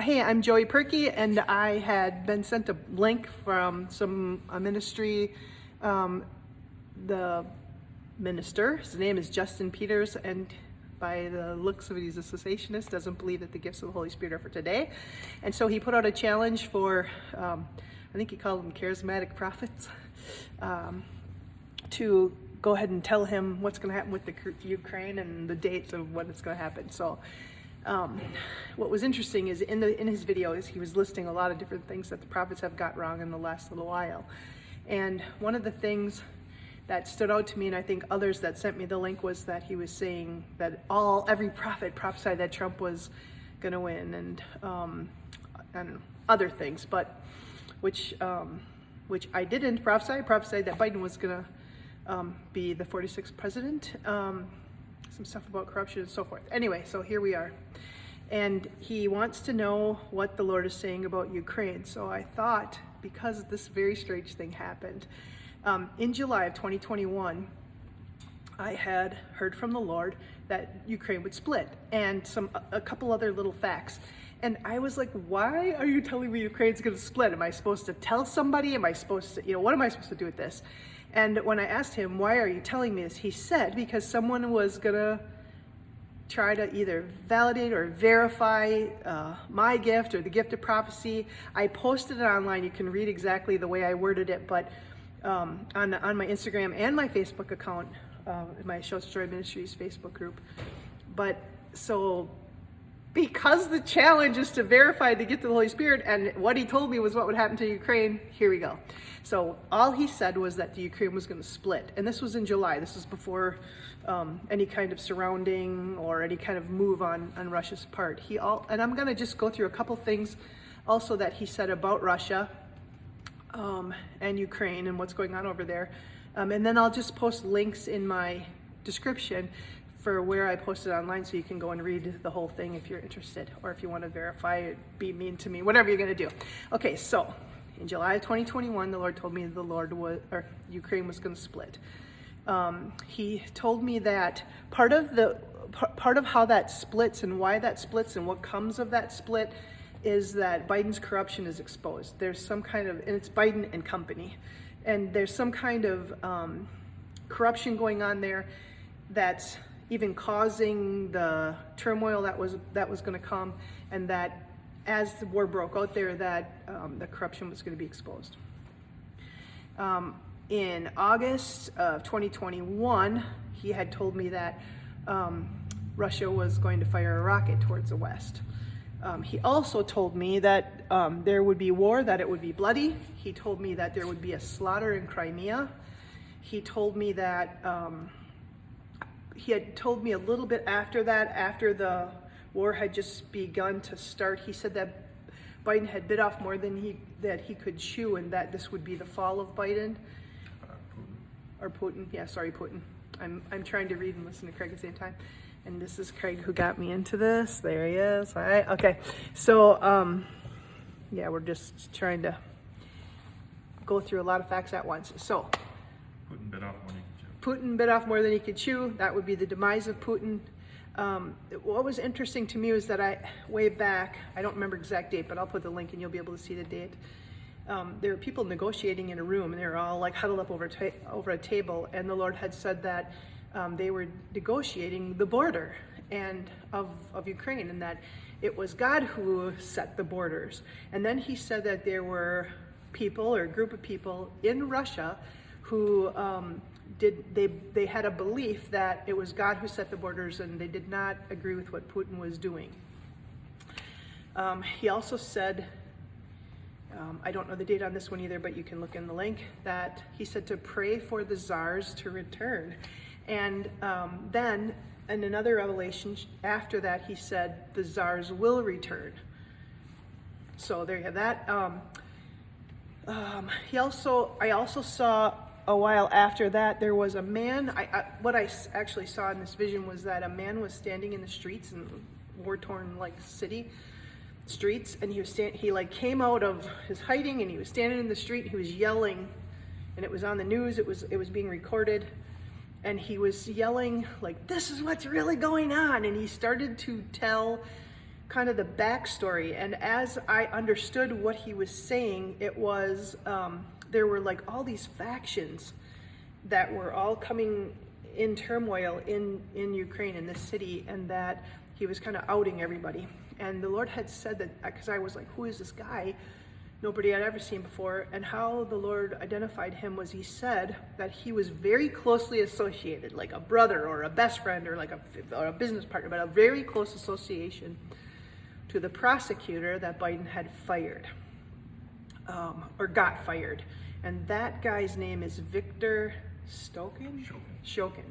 Hey, I'm Joey Perky, and I had been sent a link from a ministry. The minister, his name is Justin Peters, and by the looks of it, he's a cessationist, doesn't believe that the gifts of the Holy Spirit are for today. And so he put out a challenge for, I think he called them charismatic prophets, to go ahead and tell him what's going to happen with the Ukraine and the dates of when it's going to happen. So what was interesting is in his videos, he was listing a lot of different things that the prophets have got wrong in the last little while. And one of the things that stood out to me, and I think others that sent me the link, was that he was saying that every prophet prophesied that Trump was going to win, and other things, but which I didn't prophesy. I prophesied that Biden was going to be the 46th president. Some stuff about corruption and so forth. Anyway, so here we are. And he wants to know what the Lord is saying about Ukraine. So I thought, because this very strange thing happened, in July of 2021, I had heard from the Lord that Ukraine would split, and a couple other little facts. And I was like, why are you telling me Ukraine's going to split? Am I supposed to tell somebody? Am I supposed to, what am I supposed to do with this? And when I asked him, why are you telling me this? He said, because someone was going to try to either validate or verify my gift or the gift of prophecy. I posted it online. You can read exactly the way I worded it, but on my Instagram and my Facebook account, my Justin Peters Ministries Facebook group. But so, because the challenge is to verify the gift of the Holy Spirit, and what he told me was what would happen to Ukraine, here we go. So all he said was that the Ukraine was going to split, and this was in July. This was before any kind of surrounding or any kind of move on Russia's part. And I'm going to just go through a couple things also that he said about Russia and Ukraine and what's going on over there. And then I'll just post links in my description for where I posted online, so you can go and read the whole thing if you're interested, or if you want to verify it, be mean to me, whatever you're going to do. Okay, so in July of 2021, the Lord told me Ukraine was going to split. He told me that part of how that splits and why that splits and what comes of that split is that Biden's corruption is exposed. There's some kind of, and it's Biden and company, and there's some kind of corruption going on there that's even causing the turmoil that was going to come, and that as the war broke out there, that the corruption was going to be exposed. In August of 2021, he had told me that Russia was going to fire a rocket towards the west. He also told me that there would be war, that it would be bloody. He told me that there would be a slaughter in Crimea. He told me that he had told me a little bit after that, after the war had just begun to start, he said that Biden had bit off more than he could chew, and that this would be the fall of Biden. Putin. Yeah, sorry, Putin. I'm trying to read and listen to Craig at the same time. And this is Craig who got me into this. There he is. All right. Okay. So, yeah, we're just trying to go through a lot of facts at once. So, Putin bit off more than he could chew. Putin bit off more than he could chew. That would be the demise of Putin. What was interesting to me was that way back, I don't remember exact date, but I'll put the link and you'll be able to see the date. There were people negotiating in a room, and they were all like huddled up over a table, and the Lord had said that they were negotiating the border of Ukraine, and that it was God who set the borders. And then he said that there were people, or a group of people in Russia, who they had a belief that it was God who set the borders, and they did not agree with what Putin was doing. He also said, I don't know the date on this one either, but you can look in the link, that he said to pray for the czars to return. And then in another revelation after that, he said the czars will return. So there you have that. I also saw a while after that, there was a man. What I actually saw in this vision was that a man was standing in the streets in war-torn city streets, and he came out of his hiding, and he was standing in the street, and he was yelling, and it was on the news, it was being recorded, and he was yelling like, "This is what's really going on," and he started to tell kind of the backstory. And as I understood what he was saying, it was there were like all these factions that were all coming in turmoil in Ukraine, in this city, and that he was kind of outing everybody. And the Lord had said that, because I was like, who is this guy? Nobody had ever seen before. And how the Lord identified him was he said that he was very closely associated, like a brother or a best friend or like a business partner, but a very close association to the prosecutor that Biden had fired, or got fired. And that guy's name is Victor Shokin.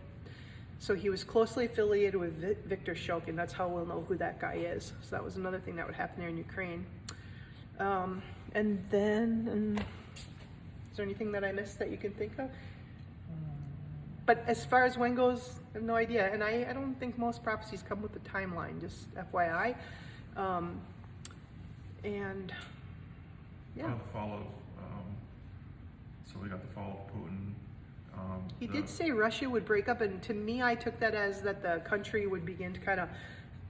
So he was closely affiliated with Victor Shokin. That's how we'll know who that guy is. So that was another thing that would happen there in Ukraine. And then, is there anything that I missed that you can think of? But as far as when goes, I have no idea. And I don't think most prophecies come with a timeline, just FYI. And yeah. The fall of, so we got the fall of Putin. He did say Russia would break up, and to me, I took that as that the country would begin to kind of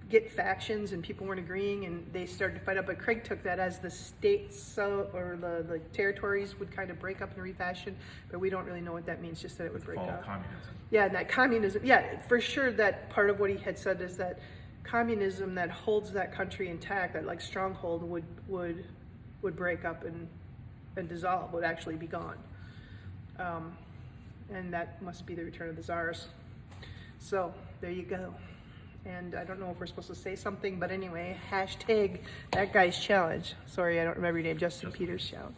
get factions, and people weren't agreeing, and they started to fight up. But Craig took that as the states or the territories would kind of break up and refashion. But we don't really know what that means. Just that it would break Fall up. of communism. Yeah, and that communism. Yeah, for sure. That part of what he had said is that communism that holds that country intact, that like stronghold, would break up and dissolve. Would actually be gone. And that must be the return of the czars. So there you go. And I don't know if we're supposed to say something, but anyway, hashtag that guy's challenge. Sorry, I don't remember your name. Justin Peters challenge.